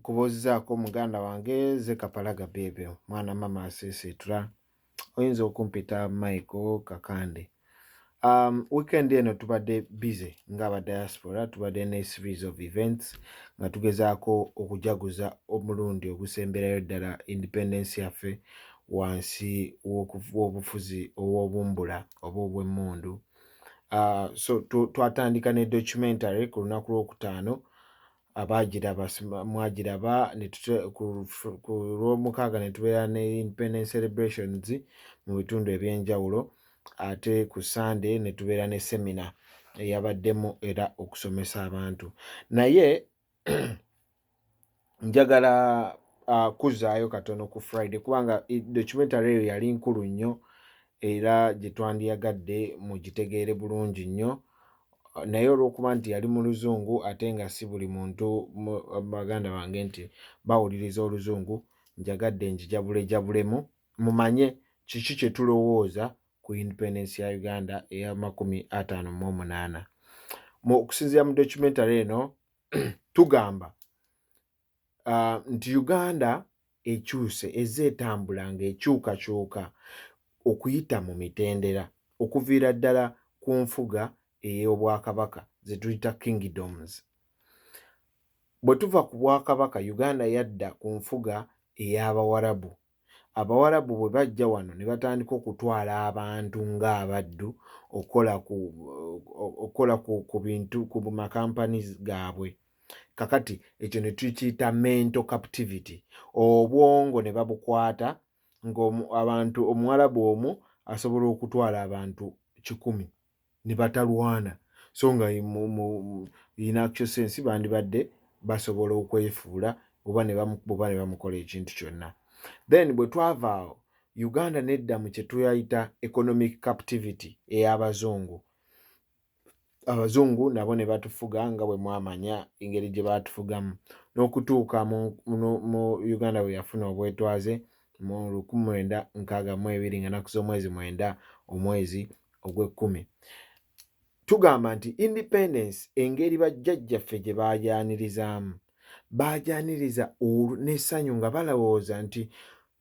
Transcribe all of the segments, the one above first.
nkubuuzizaako muganda wange ze Kapalaga Baibe mwana mama asiisiitula oyinza okumpita Michael Kakande. Weekend eno tubadde busy ng'aba diaspora, tubadde ne series of events nga tugezaako okujaguza omulundi ogusemberayo ddala independence yaffe wansi w'obufuzi obw'obumbula oba obw'emmundu. So twatandika ne documentary ku lunaku lwokutaano. Abagiraba mwagiraba ku lwomukaaga ne tubeera ne independence celebrations mu bitundu ebyenjawulo, ate ku Sunday ne tubeera ne semina eyabaddemu era okusomesa abantu. Naye njagala kuzzaayo katono ku Friday kubanga documentary eyo yali nkulu nnyo era gye twandiyagadde mugitegeere bulungi nnyo. Naye olw'okuba nti yali mu Luzungu ate nga si buli muntu baganda bange nti bawuliriza Oluzungu, njagadde njijabulemu mumanye kiki kye tulowooza ku independence ya Uganda eya 58. Mu okusinziira mu documentary eno tugamba nti Uganda ekyuse ezze etambula ng'ekyukakyuka okuyita mu mitendera okuviira ddala ku nfuga ey'obwakabaka ze tuyita kingdoms. Bwe tuva ku bwakabaka Uganda yadda ku nfuga ey'Abawarabu. Abawarabu bwe bajja wano ne batandika okutwala abantu ng'abaddu okukola ku bintu ku makampanies gaabwe. Kakati ekyo ne tukiyita mental captivity. Obwongo ne babukwata ng'abantu Omuwarabu omu asobola okutwala abantu 100 ne batalwana, so nga in actual sense bandibadde basobola okwefuula oba ne bamukola ekintu kyonna. Then bwe twava awo Uganda nedda mu kye tuyita economic captivity ey'Abazungu. Abazungu nabo ne batufuga nga bwe mwamanya engeri gye batufugamu n'okutuuka mu Uganda bwe yafuna obwetwaze mu 1962 nga naku z'omwezi 9 omwezi ogw'Ekkumi. Tugamba nti independence engeri bajjajjaffe gye baajaanirizaamu, baajaaniriza n'essanyu nga balowooza nti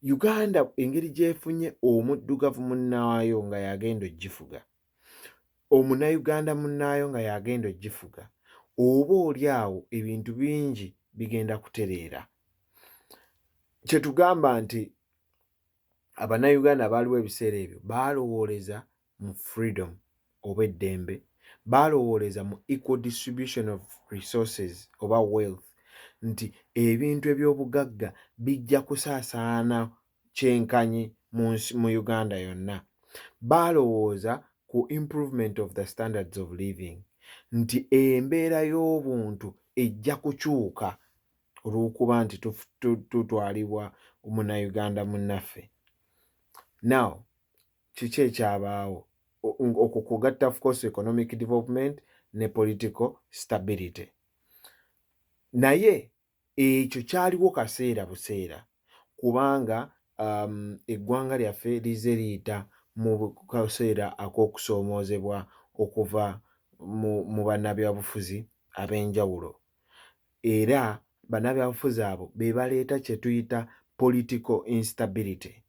Uganda engeri gy'efunye omuddugavu munnaayo nga yagenda ogifuga, omunnayuganda munnaayo nga yagenda ogifuga, oba oli awo ebintu bingi bigenda kutereera. Kye tugamba nti Abannayuganda baaliwo ebiseera ebyo baalowooleza mu freedom oba eddembe, baalowooleza mu equal distribution of resources oba wealth, nti ebintu eby'obugagga bijja kusaasaana kyenkanyi mu Uganda yonna. Baalowooza ku improvement of the standards of living, nti embeera y'obuntu ejja kukyuka olw'okuba nti tutwalibwa Munnayuganda munnaffe. Now, kiki ekyabaawo? Okwo kugatta of course economic development ne political stability. Naye ekyo kyaliwo kaseera buseera kubanga eggwanga lyaffe lize liyita mu kaseera ak'okusoomoozebwa okuva mu bannabyabufuzi ab'enjawulo, era bannabyabufuzi abo be baleeta kye tuyita political instability,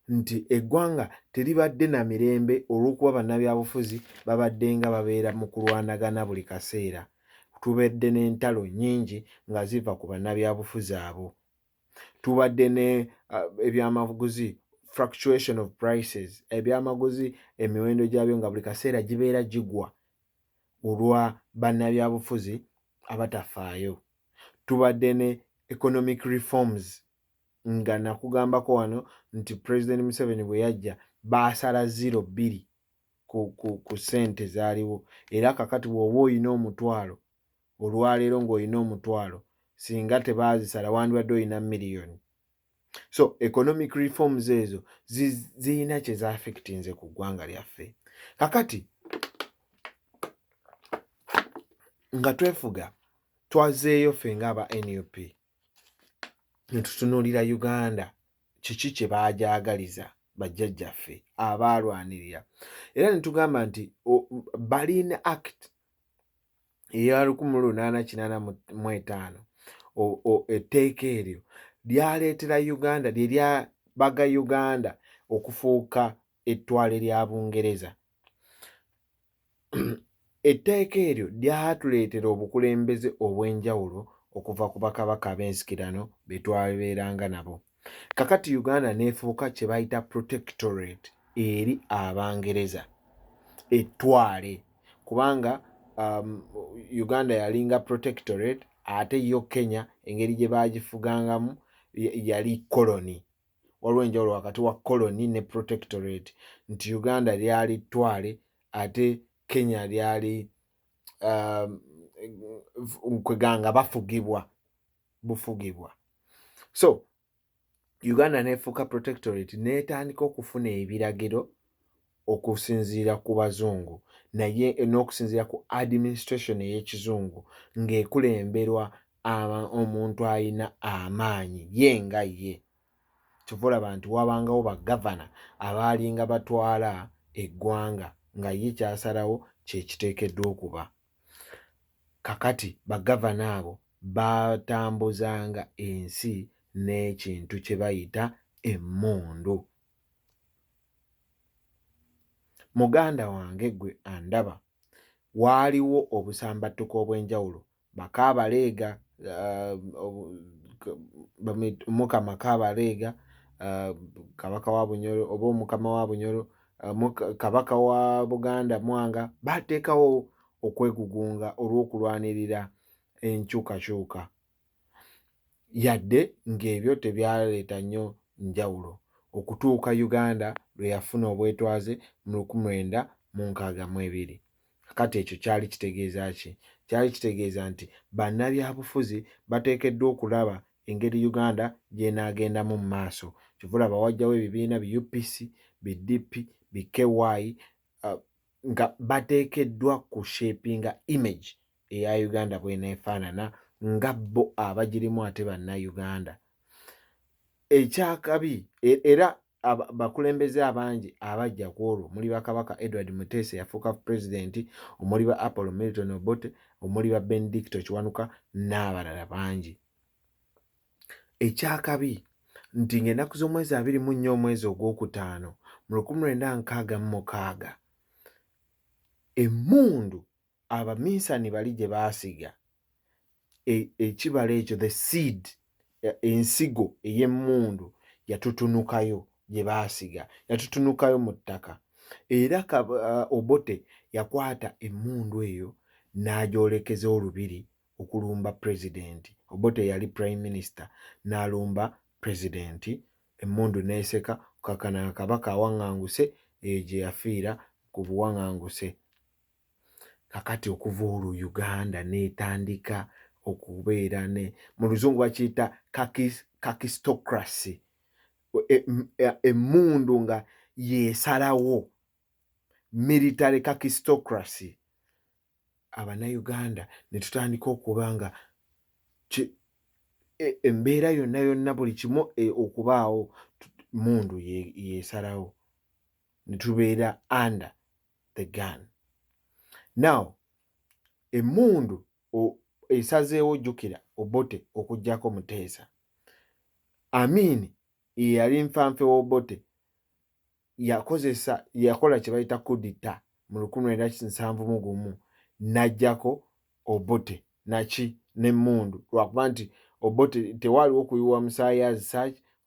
nti eggwanga teribadde na mirembe olw'okuba bannabyabufuzi babadde nga babeera mu kulwanagana buli kaseera. Tubadde n'entalo nnyingi nga ziva ku bannabyabufuzi abo. Tubadde ne ebyamaguzi, fluctuation of prices, ebyamaguzi emiwendo gyabyo nga buli kaseera gibeera gigwa olwa bannabyabufuzi abatafaayo. Tubadde ne economic reforms nga nakugambako wano nti President Museveni bwe yajja baasala 0.2 ku ssente zaaliwo, era kakati bw'oba oyina omutwalo olwaleero ng'olina omutwalo, singa tebaazisala wandibadde olina miliyoni. So economic reforms ezo zirina kye zaafekitinze ku ggwanga lyaffe. Kakati nga twefuga twazeeyo ffe ng'aba NUP ne tutunuulira Uganda kiki kye baagyagaliza bajjajjaffe abaalwanirira, era ne tugamba nti Berlin Act eya 1885 etteeka eryo lyaleetera Uganda lye lyabaga Uganda okufuuka ettwale lya Bungereza. Etteeka eryo lyatuleetera obukulembeze obw'enjawulo okuva ku bakabaka ab'ensikirano be twabeeranga nabo. Kakati Uganda n'efuuka kye bayita protectorate eri Abangereza, ettwale, kubanga Uganda yalinga protectorate ate yo Kenya engeri gye baagifugangamu yali koloni. Waliwo enjawulo wakati wa koloni ne protectorate, nti Uganda lyali ttwale ate Kenya lyali kweganga bufugibwa. So Uganda n'efuuka protectorate n'etandika okufuna ebiragiro okusinziira ku bazungu naye n'okusinziira ku administration ey'ekizungu ng'ekulemberwa omuntu alina amaanyi ye nga ye. Kyova olaba nti wabangawo bagavana abaalinga batwala eggwanga nga ye kyasalawo kyekiteekeddwa okuba. Kakati bagavana abo batambuzanga ensi n'ekintu kye bayita emmundu. Muganda wange gwe andaba, waaliwo obusambattuko obw'enjawulo. Bakabaleega, Mukama Kabaleega, kabaka wa Bunyoro oba omukama wa Bunyoro, kabaka wa Buganda Mwanga bateekawo okwegugunga olw'okulwanirira enkyukakyuka, yadde ng'ebyo tebyaleeta nnyo njawulo okutuuka Uganda lwe yafuna obwetwaze mu 1962. Kakati ekyo kyali kitegeeza ki? Kyali kitegeeza nti bannabyabufuzi bateekeddwa okulaba engeri Uganda gy'enaagendamu mu maaso. Kyova olaba wajjawo ebibiina bi UPC, bi DP, bi KY, nga bateekeddwa ku shapinga image eya Uganda bw'eneefaanana nga bo abagirimu ate bannayuganda. Ekyakabi era bakulembeze abangi abajja ku olwo omuli bakabaka Edward Muteesa yafuuka pulezidenti, omuli ba Apollo Milton Obote, omuli ba Benedicto Kiwanuka n'abalala bangi. Ekyakabi nti ng'ennaku z'omwezi 24 omwezi ogwokutaano mu 1966 emmundu abaminsani bali gye baasiga ekibala ekyo, the seed, ensigo ey'emmundu yatutunukayo gye baasiga, yatutunukayo mu ttaka. Era Obote yakwata emmundu eyo n'agyolekeza olubiri okulumba pulezidenti. Obote yali prime minister, n'alumba pulezidenti, emmundu n'eseka kakana kabaka awaŋŋanguse gye yafiira ku buwaŋŋanguse. Kakati okuva olwo Uganda n'etandika okubeera mu luzungu bakiyita kakistocracy, emmundu nga yeesalawo, military kakistocracy. Abannayuganda ne tutandika okuba nga embeera yonna yonna buli kimu okubaawo mundu yeesalawo, ne tubeera under the gun. Now emmundu esazeewo jjukira Obote okuggyako Muteesa. Amin yali nfanfe w'Obote yakola kye bayita kudita mu 1971 n'aggyako Obote n'emmundu lwakuba nti Obote tewaaliwo kuyiwa musaayi as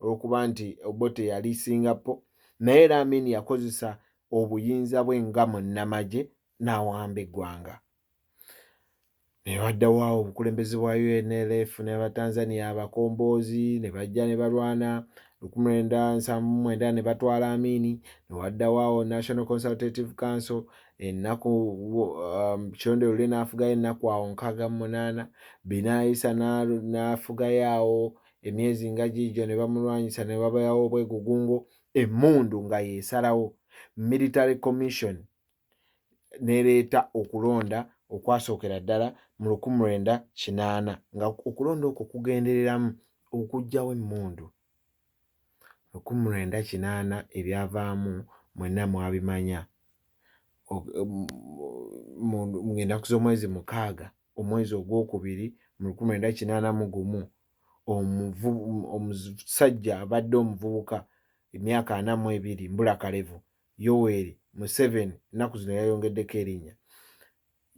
olw'okuba nti Obote yali Singapore, naye era Amin yakozesa obuyinza bwe nga munnamagye n'awamba eggwanga. Ne waddawo obukulembeze bwa UNLF n'Abatanzania abakomboozi ne bajja ne balwana 1979 ne batwala Amin. Ne waddawo National Consultative Council ennaku Kironde n'afugayo ennaku awo 68, Binaisa n'afugayo awo emyezi nga giigyo ne bamulwanyisa ne wabawo obwegugungo, emmundu nga yeesalawo. Military Commission n'ereeta okulonda okwasookera ddala mu 1980 nga okulonda okwo kugendereramu okuggyawo emmundu. 1980 ebyavaamu mwenna mwabimanya. Mu ennaku z'omwezi 6 omwezi ogwokubiri mu 1981 omusajja abadde omuvubuka emyaka 42 Mbula Kalevu Yoweri Museveni ennaku zino yayongeddeko erinnya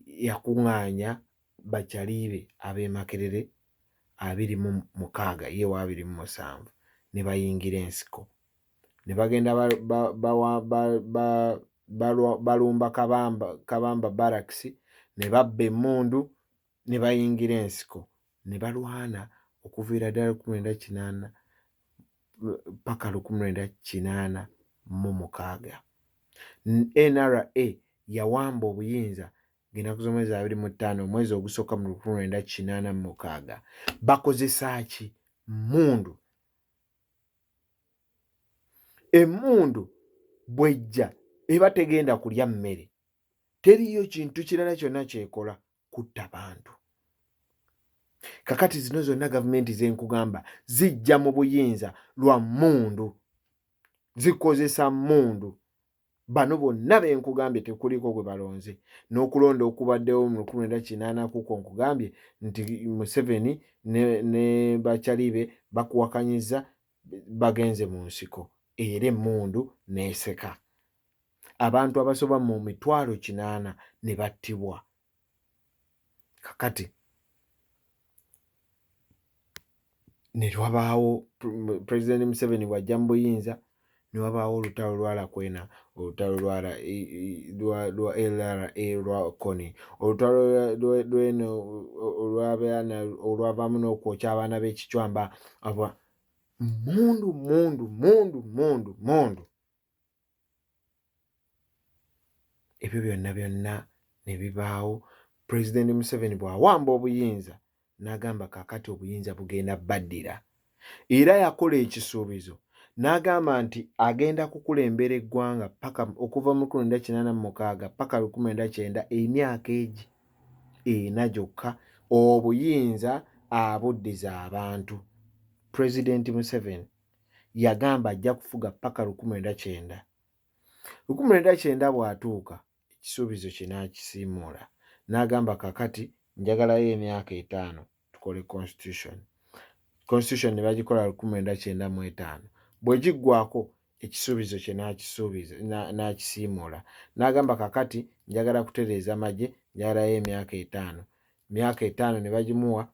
yakuŋŋaanya bakyaliibe ab'e Makerere 26 ye wa 27 ne bayingira ensiko ne bagenda balumba Kabamba Barracks ne babba emmundu ne bayingira ensiko ne balwana okuviira ddala 1980 paka 1986. NRA yawamba obuyinza ng'ennaku z'omwezi 25 omwezi ogusooka mu 1986. Bakozesa ki? Mmundu. Emmundu bw'ejja eba tegenda kulya mmere, teriyo kintu kirala kyonna kyekola kutta bantu. Kakati zino zonna gavumenti zenkugamba zijja mu buyinza lwa mmundu, zikozesa mmundu. Bano bonna benkugambye tekuliko gwe balonze. N'okulonda okubaddewo mu 1980 kuko nkugambye nti Museveni ne bakyaliibe bakuwakanyiza bagenze mu nsiko era emmundu neeseka. Abantu abasoba mu 80,000 ne battibwa. Kakati ne wabaawo President Museveni bw'ajja mu buyinza ne wabaawo olutalo lwalakwena, olutalo lwa LRA lwa Kony, olutalo lweno olw'abaana olwavaamu n'okwokya abaana b'ekicwamba aba mundu. Ebyo byonna ne bibaawo. President Museveni bw'awamba obuyinza n'agamba kaakati obuyinza bugenda baddira. Era yakola ekisuubizo n'agamba nti agenda kukulembera eggwanga paka okuva mu 1986 paka 1990 emyaka egi 4 gyokka obuyinza abuddiza abantu. President Museveni yagamba ajja kufuga paka 1990. 1990 bw'atuuka ekisuubizo kye n'akisiimuula n'agamba kakati njagalayo emyaka 5 tukole constitution ne bagikola 1995. Bwe giggwako ekisuubizo kye n'akisiimuula n'agamba kakati njagala kutereeza magye njagalayo emyaka 5. Emyaka 5 ne bagimuwa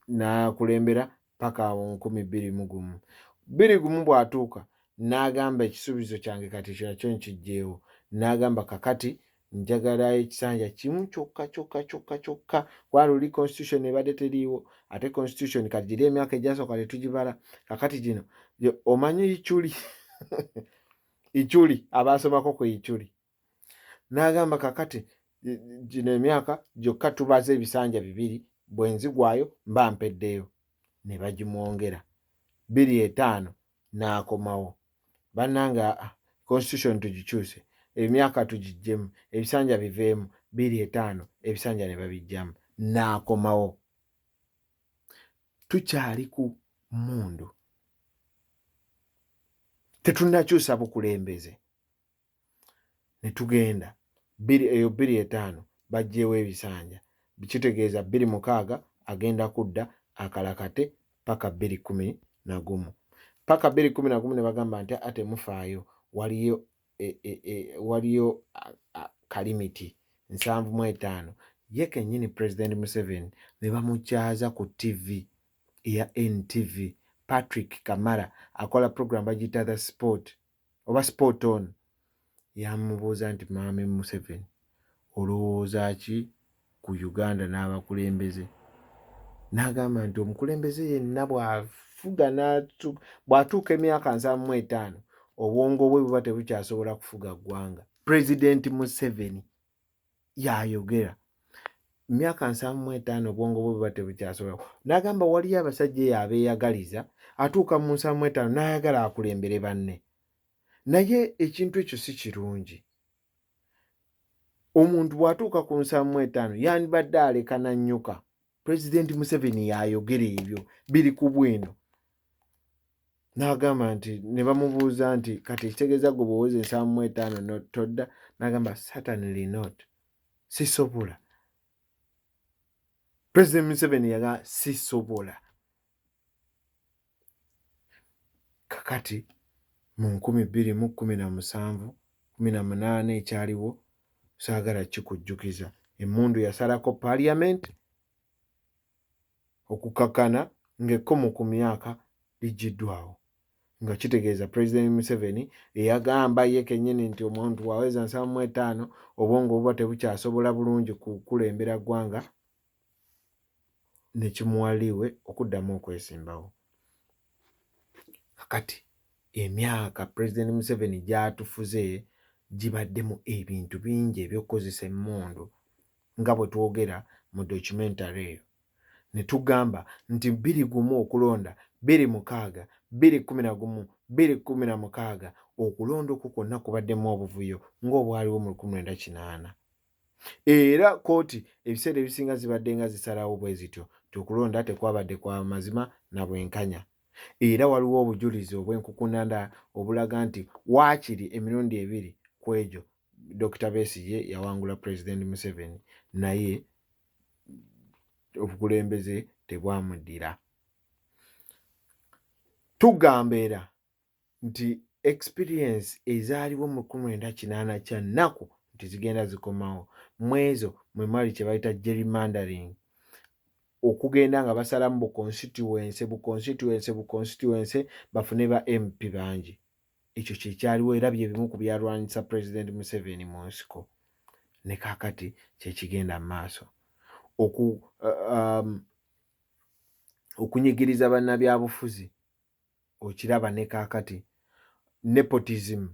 n'akulembera paka 2021. 2021 bw'atuuka n'agamba ekisuubizo kyange kati kyakyo nkijjeewo n'agamba kakati njagalayo ekisanja kimu kyokka waluli constitution ebadde teriiwo ate constitution kati giri emyaka egyasooka tetugibala kakati gino omanyi ichuli abaasomako ku ichuli n'agamba kakati gino emyaka gyokka tubaze ebisanja 2 bwenzigwayo mba mpeddeyo ne bagimwongera 25 n'akomawo. Bannange constitution tugikyuse emyaka tugijjemu ebisanja biveemu 25 ebisanja ne babijjamu n'akomawo. Tukyali ku mmundu, tetunnakyusa bukulembeze. Ne tugenda eyo 25 baggyeewo ebisanja kitegeeza 26 agenda kudda akalakate paka 2011. Paka 2011 ne bagamba nti ate mufaayo waliyo kalimiti 75. Ye kennyini President Museveni ne bamukyaza ku TV eya NTV. Patrick Kamara akola program bagiyita The Sport oba Sport On. Yamubuuza nti Mwami Museveni olowooza ki ku Uganda n'abakulembeze? N'agamba nti omukulembeze yenna bw'atuuka emyaka 75 obwongo bwe buba tebukyasobola kufuga ggwanga. President Museveni yayogera emyaka 75 obwongo bwe buba tebukyasobola. N'agamba waliyo abasajja abeeyagaliza atuuka mu 75 n'ayagala akulembere banne. Naye ekintu ekyo si kirungi. Omuntu bw'atuuka ku 75 yandibadde aleka nannyuka. President Museveni yayogera ebyo biri ku bwino. N'agamba nti ne bamubuuza nti kati ekitegeeza gwe bw'oweze 75 todda? N'agamba certainly not. Sisobola. President Museveni yaga sisobola. Kakati mu 2017 18 ekyaliwo saagala kikujjukiza emmundu yasalako parliament okukakana ng'ekkomo ku myaka ligiddwawo nga kitegeeza President Museveni eyagamba ye kennyini nti omuntu waweza 75 obwongo buba tebukyasobola bulungi kukulembera ggwanga ne kimuwaliwe okuddamu okwesimbawo. Kakati emyaka President Museveni gy'atufuze gibaddemu ebintu bingi eby'okkozesa emmundu nga bwe twogera mu documentary eyo ne tugamba nti 21 okulonda 26 2011 2016 okulonda okwo kwonna kubaddemu obuvuyo ng'obwaliwo mu 1980 era kooti ebiseera ebisinga zibadde nga zisalawo bwe zityo ti okulonda tekwabadde kwa mazima na bwenkanya. Era waliwo obujulizi obw'enkukunanda obulaga nti waakiri emirundi ebiri ku egyo Dr. Besigye yawangula President Museveni naye obukulembeze tebwamuddira. Tugamba era nti experience ezaaliwo mu 1980 kya nnaku nti zigenda zikomawo. Mu ezo mwe mwali kye bayita gerrymandering, okugenda nga basalamu bu constituency bafune ba MP bangi. Ekyo kyekyaliwo era bye bimu ku byalwanyisa President Museveni mu nsiko. Ne kaakati kyekigenda mu maaso. Okunyigiriza bannabyabufuzi okiraba ne kaakati. Nepotism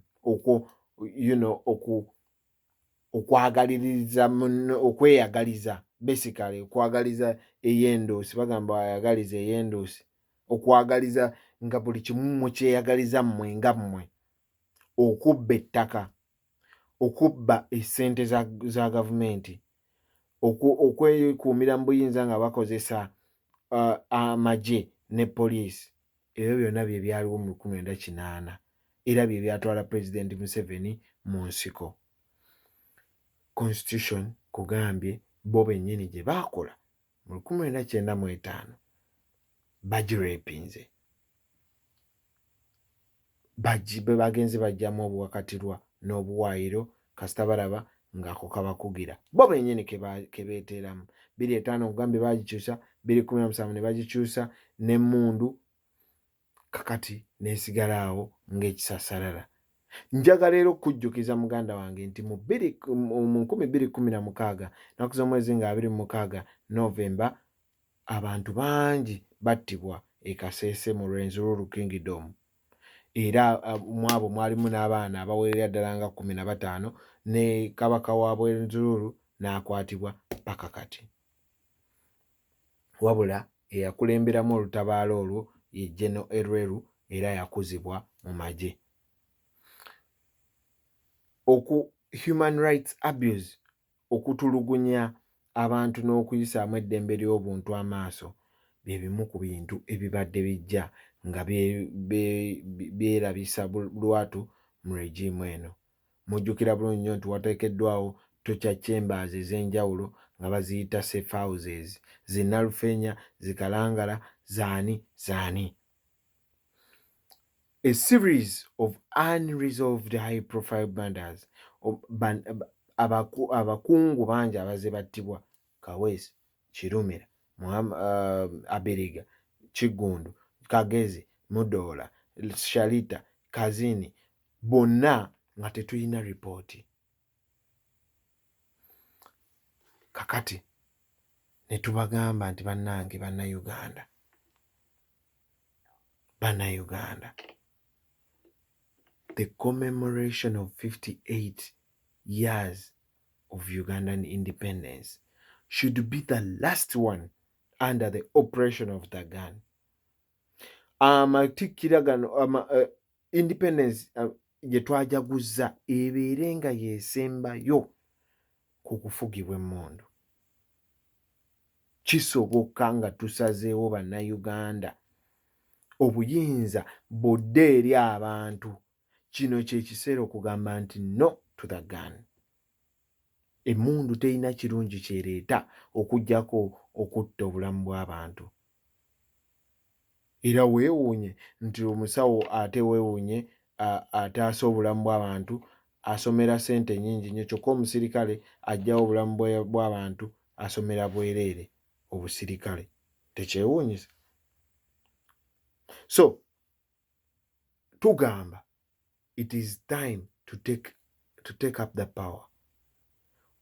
okwagaliriza okweyagaliza, basically okwagaliza eyendoosi, bagamba ayagaliza eyendoosi, okwagaliza nga buli kimu mukyeyagaliza mmwe nga mmwe, okubba ettaka, okubba essente za gavumenti, okwekuumira mu buyinza nga bakozesa amagye ne poliisi. Ebyo byonna bye byaliwo mu 1980 era bye byatwala President Museveni mu nsiko. Constitution kugambye bo bennyini gye baakola mu 1995 bagirepinze, bagenze bajjamu obuwakatirwa n'obuwaayiro kasita balaba ng'ako kabakugira. Bo bennyini ke beeteeramu. 2005 kugambye bagikyusa, 2017 ne bagikyusa n'emmundu kakati neesigala awo ng'ekisassalala. Njagala era okujjukiza muganda wange nti mu 2016 naku z'omwezi nga 26 Novemba abantu bangi battibwa e Kasese mu Rwenzururu Kingdom. Era mu abo mwalimu n'abaana abawerera ddala nga 15 ne kabaka wa Rwenzururu n'akwatibwa paka kati. Wabula eyakulemberamu olutabaalo olwo ye General Elweru era yakuzibwa mu magye. Human rights abuse, okutulugunya abantu n'okuyisaamu eddembe ly'obuntu amaaso bye bimu ku bintu ebibadde bijja nga byerabisa lwatu mu regimu eno. Mujjukira bulungi nnyo nti wateekeddwawo torture chambers ez'enjawulo nga baziyita safe houses, zinnalufeenya, zikalangala, zaani. A series of unresolved high-profile murders. Abakungu bangi abaze battibwa: Kaweesi, Kirumira, Abiriga, Kigundu, Kagezi, Mudola, Shalita, Kazini, bonna nga tetulina ripooti. Kakati ne tubagamba nti bannange, Bannayuganda, the commemoration of 58 years of Ugandan independence should be the last one under the operation of the gun. Amatikkira gano independence gye twajaguzza ebeere nga yeesembayo ku kufugibwa emmundu. Kisoboka nga tusazeewo bannayuganda obuyinza bodde eri abantu. Kino kye kiseera okugamba nti no to the gun. Emmundu terina kirungi kyereeta okuggyako okutta obulamu bw'abantu. Era weewuunye nti omusawo ate weewuunye ataasa obulamu bw'abantu, asomera ssente nnyingi nnyo, kyokka omusirikale aggyawo obulamu bw'abantu asomera bwereere obusirikale. Tekyewuunyisa? So tugamba it is time to take up the power.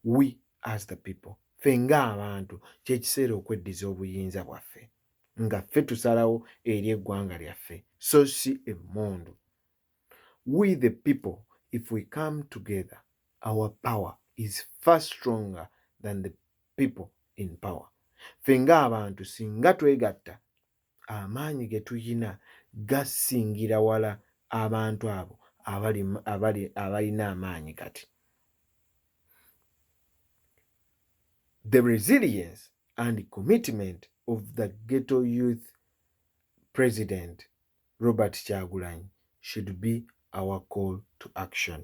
We as the people, ffe ng'abantu kyekiseera okweddiza obuyinza bwaffe nga ffe tusalawo eri eggwanga lyaffe, so si emmundu. We the people, if we come together, our power is far stronger than the people in power. Ffe ng'abantu singa twegatta, amaanyi ge tuyina gasingira wala abantu abo abalina amaanyi kati. The resilience and commitment of the Ghetto Youth President Robert Kyagulanyi should be our call to action.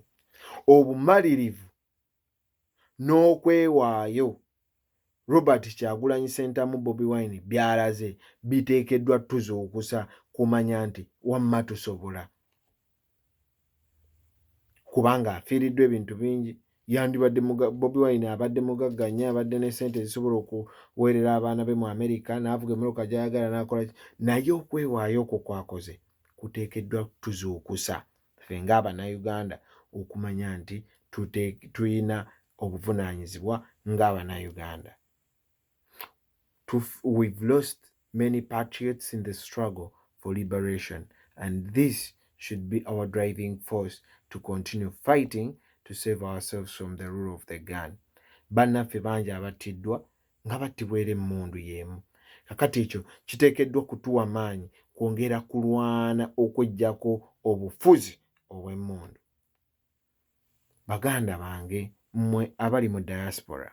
Obumalirivu n'okwewaayo Robert Kyagulanyi Ssentamu Bobi Wine by'alaze biteekeddwa tuzuukusa kumanya nti wamma tusobola. Kubanga afiiriddwa ebintu bingi. Yandibadde Bobi Wine abadde mugagga nnyo, abadde ne ssente zisobola okuweerera abaana be mu Amerika, n'avuga emmotoka gy'ayagala n'akola ki, naye okwewaayo okwo kwakoze kuteekeddwa tuzuukusa ffe ng'Abannayuganda okumanya nti tulina obuvunaanyizibwa ng'Abannayuganda. We've lost many patriots in the struggle for liberation, and this should be our driving force to continue fighting to save ourselves from the rule of the gun. Bannaffe bangi abattiddwa nga battibwa era emmundu y'emu. Kakati ekyo kiteekeddwa kutuwa maanyi kwongera kulwana okuggyako obufuzi obw'emmundu. Baganda bange, mmwe abali mu diaspora,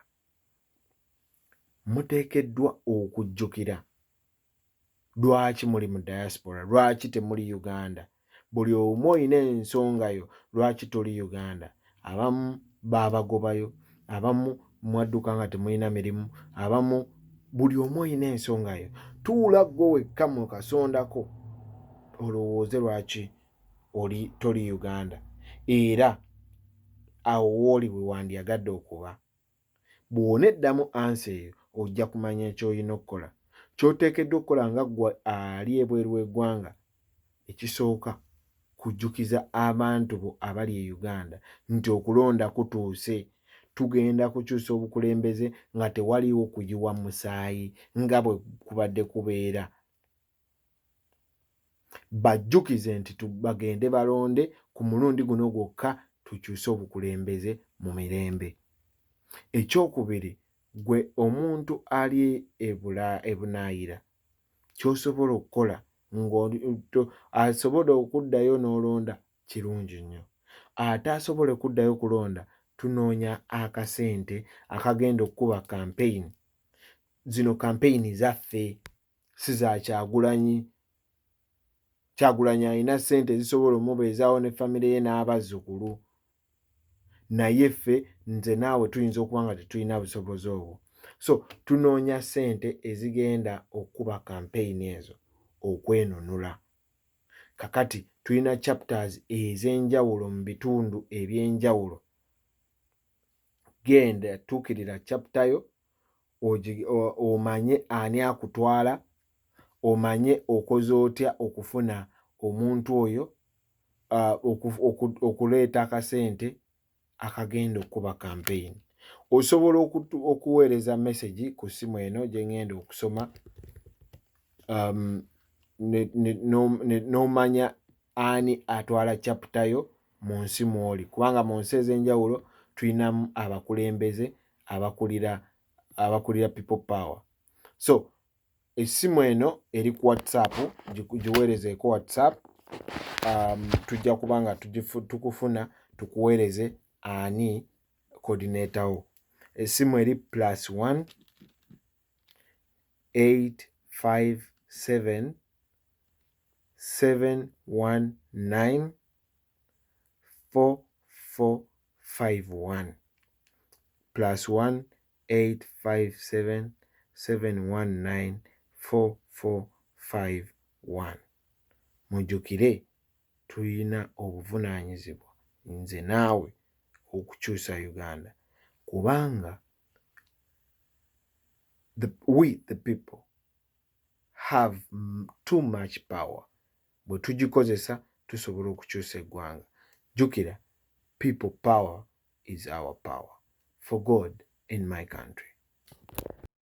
muteekeddwa okujjukira lwaki muli mu diaspora, lwaki temuli Uganda. Buli omu olina ensonga yo lwaki toli Uganda. Abamu baabagobayo, abamu mwadduka nga temulina mirimu, abamu buli omu olina ensonga yo. Tuula gwe wekka mu kasondako olowooze lwaki toli Uganda, era awo wooli we wandyagadde okuba. Bw'oneddamu ansi eyo ojja kumanya eky'olina okukola. Ky'oteekeddwa okukola nga ggwe ali ebweru w'eggwanga, ekisooka kujjukiza abantu bo abali e Uganda nti okulonda kutuuse. Tugenda kukyusa obukulembeze nga tewaliwo kuyiwa musaayi nga bwe kubadde kubeera. Bajjukize nti bagende balonde, ku mulundi guno gwokka tukyuse obukulembeze mu mirembe. Ekyokubiri, gwe omuntu ali ebunaayira, ky'osobola okukola asobola okuddayo n'olonda kirungi nnyo. Ate asobole okuddayo okulonda, tunoonya akasente akagenda okukuba campaign. Zino campaign zaffe, si za Kyagulanyi. Kyagulanyi alina ssente zisobola omubeezaawo ne famire ye n'abazzukulu. Naye ffe, nze naawe tuyinza okuba nga tetulina busobozi obwo. So tunoonya ssente ezigenda okukuba campaign ezo okwenunula. Kakati tulina chapters ez'enjawulo mu bitundu eby'enjawulo. Genda tuukirira chapter yo, omanye ani akutwala, omanye okoze otya okufuna omuntu oyo, okuleeta akasente akagenda okukuba campaign. Osobola okuweereza message ku ssimu eno gye ngenda okusoma, n'omanya ani atwala chapter yo mu nsi mw'oli, kubanga mu nsi ez'enjawulo tulinamu abakulembeze abakulira people power. So essimu eno eri ku WhatsApp, giweerezeeko WhatsApp. Tujja kuba nga tukufuna tukuweereze ani coordinator wo. Essimu eri +1 857 719 4451 +1 857 7194451. Mujjukire tulina obuvunaanyizibwa nze naawe okukyusa Uganda kubanga we the people have too much power. Bwe tugikozesa tusobola okukyusa eggwanga. Jjukira, people power is our power. For God in my country.